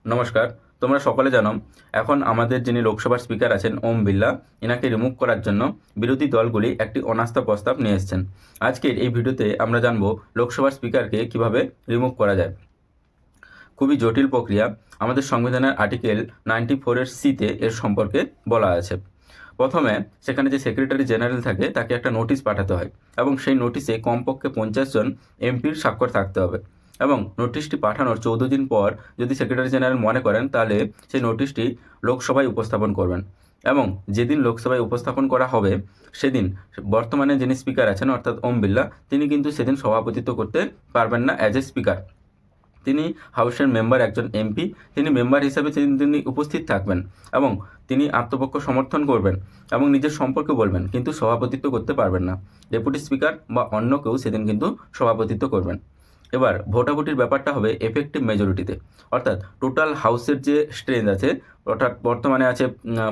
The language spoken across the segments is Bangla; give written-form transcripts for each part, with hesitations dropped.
নমস্কার। তোমরা সকলে জানো এখন আমাদের যিনি লোকসভার স্পিকার আছেন ওম বিড়লা, এনাকে রিমুভ করার জন্য বিরোধী দলগুলি একটি অনাস্থা প্রস্তাব নিয়ে এসেছেন। আজকের এই ভিডিওতে আমরা জানব লোকসভার স্পিকারকে কিভাবে রিমুভ করা যায়। খুবই জটিল প্রক্রিয়া। আমাদের সংবিধানের আর্টিকেল 94-এর সিতে এর সম্পর্কে বলা আছে। প্রথমে সেখানে যে সেক্রেটারি জেনারেল থাকে তাকে একটা নোটিশ পাঠাতে হয় এবং সেই নোটিশে কমপক্ষে 50 জন এমপির স্বাক্ষর থাকতে হবে এবং নোটিশটি পাঠানোর 14 দিন পর যদি সেক্রেটারি জেনারেল মনে করেন তাহলে সেই নোটিশটি লোকসভায় উপস্থাপন করবেন এবং যেদিন লোকসভায় উপস্থাপন করা হবে সেদিন বর্তমানে যিনি স্পিকার আছেন অর্থাৎ ওম বিড়লা তিনি কিন্তু সেদিন সভাপতিত্ব করতে পারবেন না অ্যাজ এ স্পিকার। তিনি হাউসের মেম্বার, একজন এমপি, তিনি মেম্বার হিসাবে তিনি উপস্থিত থাকবেন এবং তিনি আত্মপক্ষ সমর্থন করবেন এবং নিজের সম্পর্কে বলবেন, কিন্তু সভাপতিত্ব করতে পারবেন না। ডেপুটি স্পিকার বা অন্য কেউ সেদিন কিন্তু সভাপতিত্ব করবেন। এবার ভোটাভুটির ব্যাপারটা হবে এফেক্টিভ মেজরিটিতে, অর্থাৎ টোটাল হাউসের যে স্ট্রেংথ আছে, অর্থাৎ বর্তমানে আছে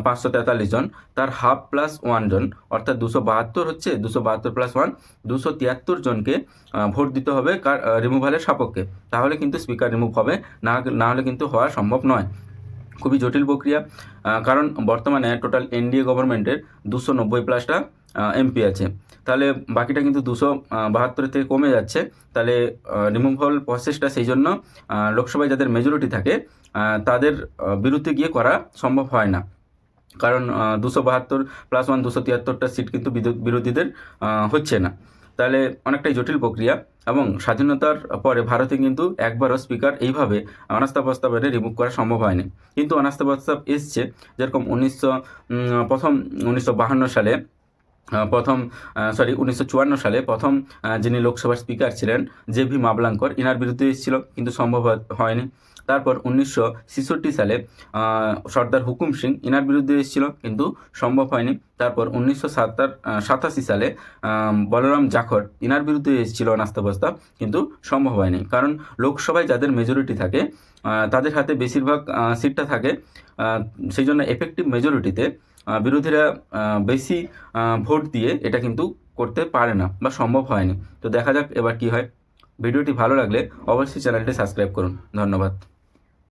543 জন, তার হাফ প্লাস 1 জন, অর্থাৎ 272 হচ্ছে, 272 প্লাস 1 273 জনকে ভোট দিতে হবে রিমুভালের সপক্ষে, তাহলে কিন্তু স্পিকার রিমুভ হবে, না হলে কিন্তু হওয়া সম্ভব নয়। খুবই জটিল প্রক্রিয়া, কারণ বর্তমানে টোটাল এনডিএ গভর্নমেন্টের 290 প্লাসটা এমপি আছে, তাহলে বাকিটা কিন্তু 272 থেকে কমে যাচ্ছে। তাহলে রিমুভাল প্রসেসটা সেই জন্য লোকসভায় যাদের মেজরিটি থাকে তাদের বিরুদ্ধে গিয়ে করা সম্ভব হয় না, কারণ 272 প্লাস 1 273টা সিট কিন্তু বিরোধীদের হচ্ছে না। তাহলে অনেকটাই জটিল প্রক্রিয়া এবং স্বাধীনতার পরে ভারতে কিন্তু একবারও স্পিকার এইভাবে অনাস্থা প্রস্তাব এনে রিমুভ করা সম্ভব হয়নি, কিন্তু অনাস্থা প্রস্তাব এসছে। যেরকম 1952 সালে 1954 সালে প্রথম যিনি লোকসভার স্পিকার ছিলেন জে.ভি. মাবলাঙ্কর, ইনার বিরুদ্ধে এসেছিল কিন্তু সম্ভব হয়নি। তারপর 1966 সালে সর্দার হুকুম সিং, ইনার বিরুদ্ধে এসেছিল কিন্তু সম্ভব হয়নি। তারপর 1987 সালে বলরাম জাখর, ইনার বিরুদ্ধে এসেছিল অনাস্থা প্রস্তাব, কিন্তু সম্ভব হয়নি, কারণ লোকসভায় যাদের মেজরিটি থাকে তাদের হাতে বেশিরভাগ সিটটা থাকে, সেই জন্য এফেক্টিভ মেজরিটিতে বিরোধীরা বেশি ভোট দিয়ে এটা কিন্তু করতে পারে না বা সম্ভব হয়নি। তো দেখা যাক এবার কি হয়। ভিডিওটি ভালো লাগলে অবশ্যই চ্যানেলটি সাবস্ক্রাইব করুন। ধন্যবাদ।